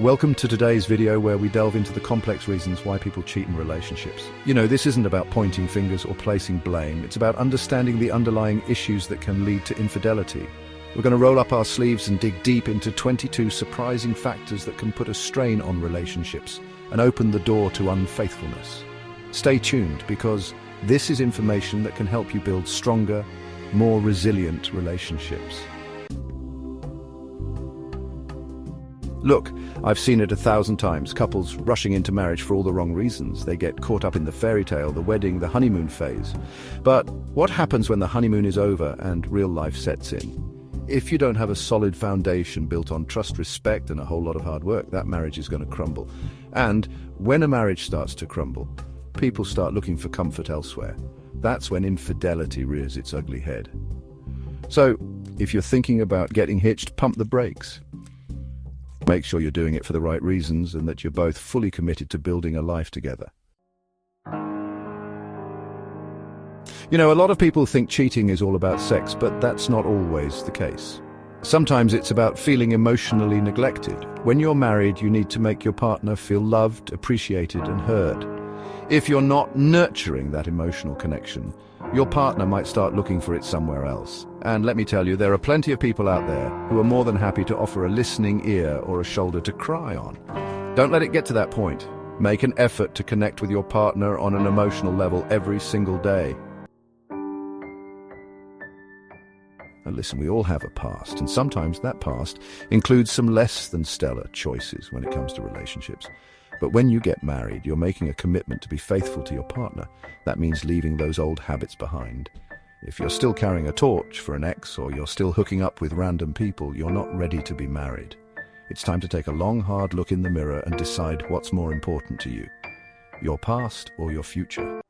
Welcome to today's video where we delve into the complex reasons why people cheat in relationships. This isn't about pointing fingers or placing blame. It's about understanding the underlying issues that can lead to infidelity. We're going to roll up our sleeves and dig deep into 22 surprising factors that can put a strain on relationships and open the door to unfaithfulness. Stay tuned because this is information that can help you build stronger, more resilient relationships. Look, I've seen it 1,000 times, couples rushing into marriage for all the wrong reasons. They get caught up in the fairy tale, the wedding, the honeymoon phase. But what happens when the honeymoon is over and real life sets in? If you don't have a solid foundation built on trust, respect, and a whole lot of hard work, that marriage is going to crumble. And when a marriage starts to crumble, people start looking for comfort elsewhere. That's when infidelity rears its ugly head. So, if you're thinking about getting hitched, pump the brakes. Make sure you're doing it for the right reasons and that you're both fully committed to building a life together. A lot of people think cheating is all about sex, but that's not always the case. Sometimes it's about feeling emotionally neglected. When you're married, you need to make your partner feel loved, appreciated, and heard. If you're not nurturing that emotional connection, your partner might start looking for it somewhere else. And let me tell you, there are plenty of people out there who are more than happy to offer a listening ear or a shoulder to cry on. Don't let it get to that point. Make an effort to connect with your partner on an emotional level every single day. And listen, we all have a past, and sometimes that past includes some less than stellar choices when it comes to relationships. But when you get married, you're making a commitment to be faithful to your partner. That means leaving those old habits behind. If you're still carrying a torch for an ex, or you're still hooking up with random people, you're not ready to be married. It's time to take a long, hard look in the mirror and decide what's more important to you, your past or your future.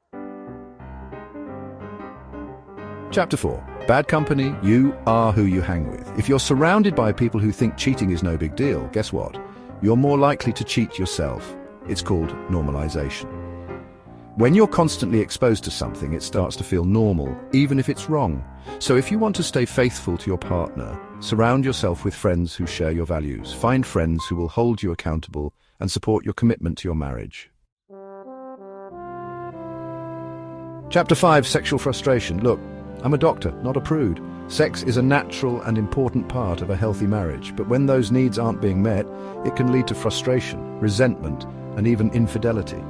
Chapter 4. Bad company, you are who you hang with. If you're surrounded by people who think cheating is no big deal, guess what? You're more likely to cheat yourself. It's called normalization. When you're constantly exposed to something, it starts to feel normal, even if it's wrong. So if you want to stay faithful to your partner, surround yourself with friends who share your values. Find friends who will hold you accountable and support your commitment to your marriage. Chapter 5. Sexual frustration. Look, I'm a doctor, not a prude. Sex is a natural and important part of a healthy marriage, but when those needs aren't being met, it can lead to frustration, resentment, and even infidelity.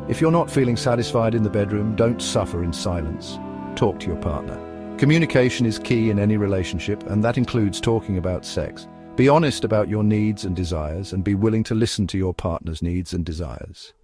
If you're not feeling satisfied in the bedroom, don't suffer in silence. Talk to your partner. Communication is key in any relationship, and that includes talking about sex. Be honest about your needs and desires, and be willing to listen to your partner's needs and desires.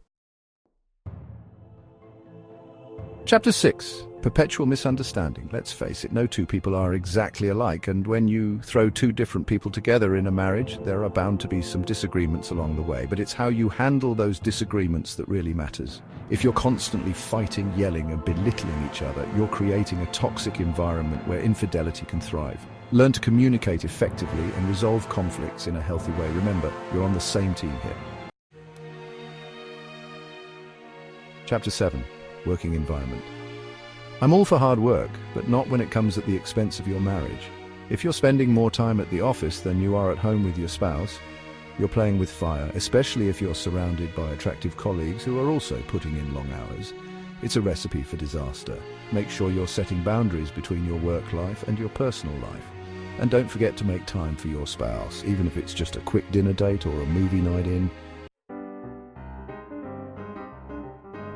Chapter 6. Perpetual misunderstanding. Let's face it, no two people are exactly alike, and when you throw two different people together in a marriage, there are bound to be some disagreements along the way, but it's how you handle those disagreements that really matters. If you're constantly fighting, yelling, and belittling each other, you're creating a toxic environment where infidelity can thrive. Learn to communicate effectively and resolve conflicts in a healthy way. Remember, you're on the same team here. Chapter 7. Working environment. I'm all for hard work, but not when it comes at the expense of your marriage. If you're spending more time at the office than you are at home with your spouse, you're playing with fire, especially if you're surrounded by attractive colleagues who are also putting in long hours. It's a recipe for disaster. Make sure you're setting boundaries between your work life and your personal life. And don't forget to make time for your spouse, even if it's just a quick dinner date or a movie night in.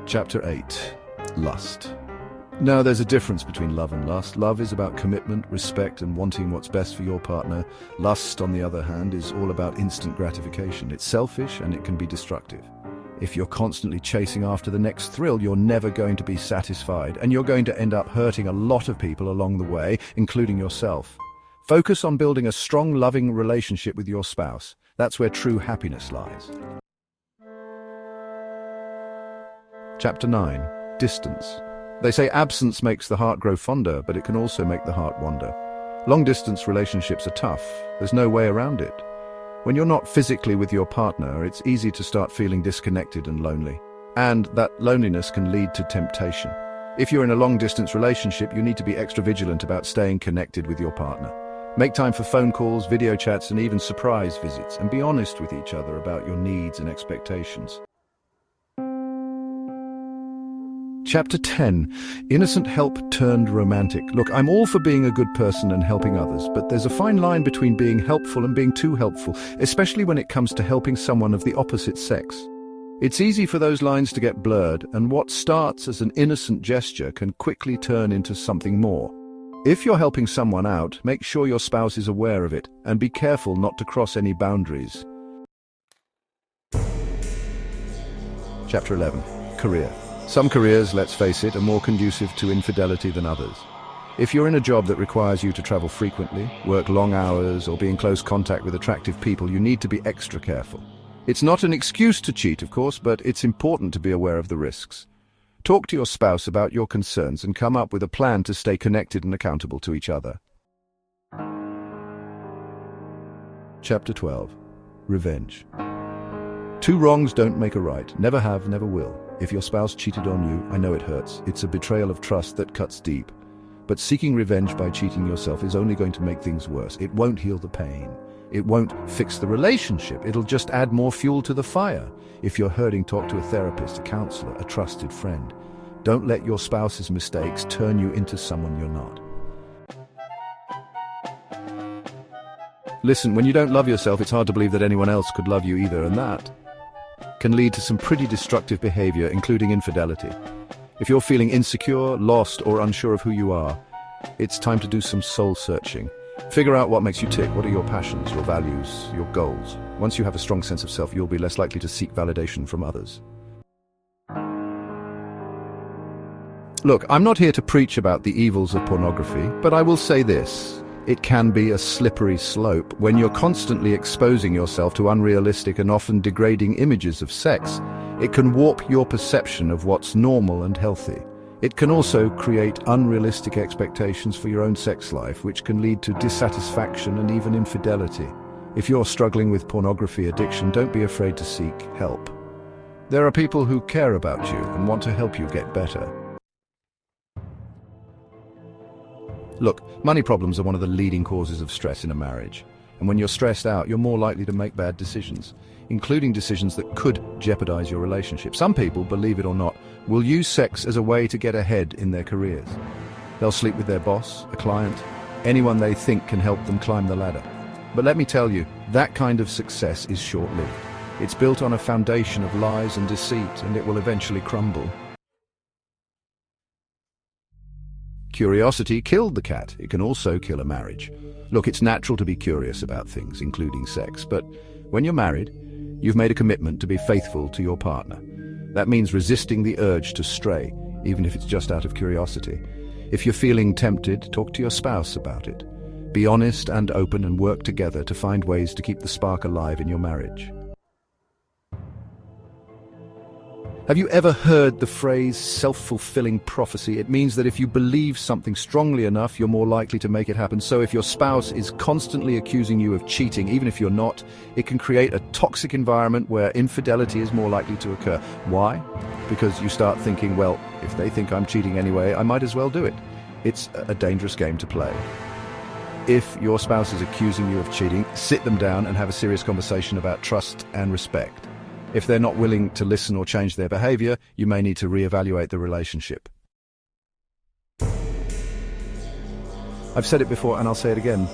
Chapter 8. Lust. Now, there's a difference between love and lust. Love is about commitment, respect, and wanting what's best for your partner. Lust, on the other hand, is all about instant gratification. It's selfish and it can be destructive. If you're constantly chasing after the next thrill, you're never going to be satisfied, and you're going to end up hurting a lot of people along the way, including yourself. Focus on building a strong, loving relationship with your spouse. That's where true happiness lies. Chapter 9. Distance. They say absence makes the heart grow fonder, but it can also make the heart wander. Long-distance relationships are tough. There's no way around it. When you're not physically with your partner, it's easy to start feeling disconnected and lonely. And that loneliness can lead to temptation. If you're in a long-distance relationship, you need to be extra vigilant about staying connected with your partner. Make time for phone calls, video chats, and even surprise visits, and be honest with each other about your needs and expectations. Chapter 10. Innocent help turned romantic. Look, I'm all for being a good person and helping others, but there's a fine line between being helpful and being too helpful, especially when it comes to helping someone of the opposite sex. It's easy for those lines to get blurred, and what starts as an innocent gesture can quickly turn into something more. If you're helping someone out, make sure your spouse is aware of it, and be careful not to cross any boundaries. Chapter 11. Career. Some careers, let's face it, are more conducive to infidelity than others. If you're in a job that requires you to travel frequently, work long hours, or be in close contact with attractive people, you need to be extra careful. It's not an excuse to cheat, of course, but it's important to be aware of the risks. Talk to your spouse about your concerns and come up with a plan to stay connected and accountable to each other. Chapter 12. Revenge. Two wrongs don't make a right. Never have, never will. If your spouse cheated on you, I know it hurts. It's a betrayal of trust that cuts deep. But seeking revenge by cheating yourself is only going to make things worse. It won't heal the pain. It won't fix the relationship. It'll just add more fuel to the fire. If you're hurting, talk to a therapist, a counselor, a trusted friend. Don't let your spouse's mistakes turn you into someone you're not. Listen, when you don't love yourself, it's hard to believe that anyone else could love you either, and that can lead to some pretty destructive behavior, including infidelity. If you're feeling insecure, lost, or unsure of who you are, it's time to do some soul searching. Figure out what makes you tick. What are your passions, your values, your goals? Once you have a strong sense of self, you'll be less likely to seek validation from others. Look, I'm not here to preach about the evils of pornography, but I will say this. It can be a slippery slope when you're constantly exposing yourself to unrealistic and often degrading images of sex. It can warp your perception of what's normal and healthy. It can also create unrealistic expectations for your own sex life, which can lead to dissatisfaction and even infidelity. If you're struggling with pornography addiction, don't be afraid to seek help. There are people who care about you and want to help you get better. Look, money problems are one of the leading causes of stress in a marriage. And when you're stressed out, you're more likely to make bad decisions, including decisions that could jeopardize your relationship. Some people, believe it or not, will use sex as a way to get ahead in their careers. They'll sleep with their boss, a client, anyone they think can help them climb the ladder. But let me tell you, that kind of success is short-lived. It's built on a foundation of lies and deceit, and it will eventually crumble. Curiosity killed the cat. It can also kill a marriage. Look, it's natural to be curious about things, including sex, but when you're married, you've made a commitment to be faithful to your partner. That means resisting the urge to stray, even if it's just out of curiosity. If you're feeling tempted, talk to your spouse about it. Be honest and open and work together to find ways to keep the spark alive in your marriage. Have you ever heard the phrase self-fulfilling prophecy? It means that if you believe something strongly enough, you're more likely to make it happen. So if your spouse is constantly accusing you of cheating, even if you're not, it can create a toxic environment where infidelity is more likely to occur. Why? Because you start thinking, well, if they think I'm cheating anyway, I might as well do it. It's a dangerous game to play. If your spouse is accusing you of cheating, sit them down and have a serious conversation about trust and respect. If they're not willing to listen or change their behavior, you may need to reevaluate the relationship. I've said it before and I'll say it again.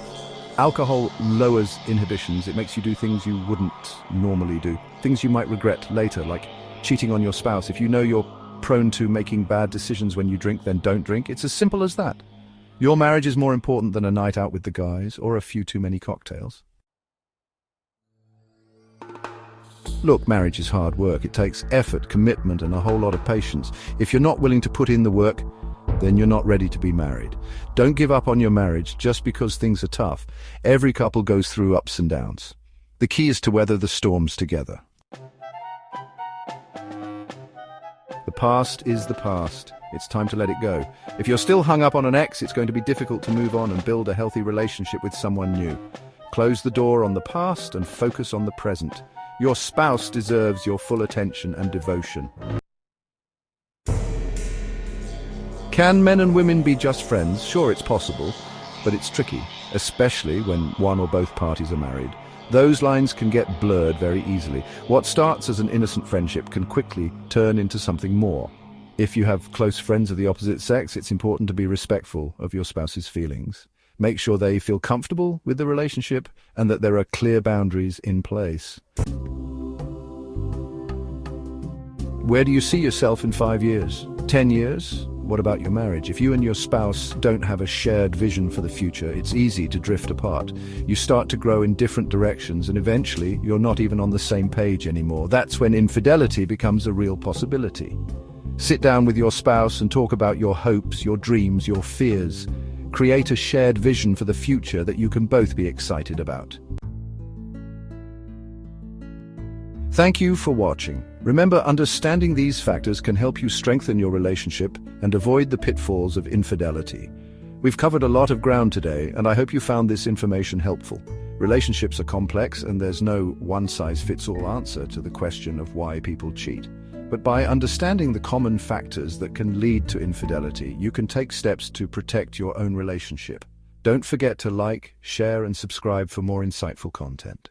Alcohol lowers inhibitions. It makes you do things you wouldn't normally do. Things you might regret later, like cheating on your spouse. If you know you're prone to making bad decisions when you drink, then don't drink. It's as simple as that. Your marriage is more important than a night out with the guys or a few too many cocktails. Look, marriage is hard work. It takes effort, commitment, and a whole lot of patience. If you're not willing to put in the work, then you're not ready to be married. Don't give up on your marriage just because things are tough. Every couple goes through ups and downs. The key is to weather the storms together. The past is the past. It's time to let it go. If you're still hung up on an ex, it's going to be difficult to move on and build a healthy relationship with someone new. Close the door on the past and focus on the present. Your spouse deserves your full attention and devotion. Can men and women be just friends? Sure, it's possible, but it's tricky. especially when one or both parties are married. Those lines can get blurred very easily. What starts as an innocent friendship can quickly turn into something more. If you have close friends of the opposite sex, it's important to be respectful of your spouse's feelings. Make sure they feel comfortable with the relationship and that there are clear boundaries in place. Where do you see yourself in 5 years? 10 years? What about your marriage? If you and your spouse don't have a shared vision for the future, it's easy to drift apart. You start to grow in different directions and eventually you're not even on the same page anymore. That's when infidelity becomes a real possibility. Sit down with your spouse and talk about your hopes, your dreams, your fears. Create a shared vision for the future that you can both be excited about. Thank you for watching. Remember, understanding these factors can help you strengthen your relationship and avoid the pitfalls of infidelity. We've covered a lot of ground today, and I hope you found this information helpful. Relationships are complex, and there's no one-size-fits-all answer to the question of why people cheat. But by understanding the common factors that can lead to infidelity, you can take steps to protect your own relationship. Don't forget to like, share, and subscribe for more insightful content.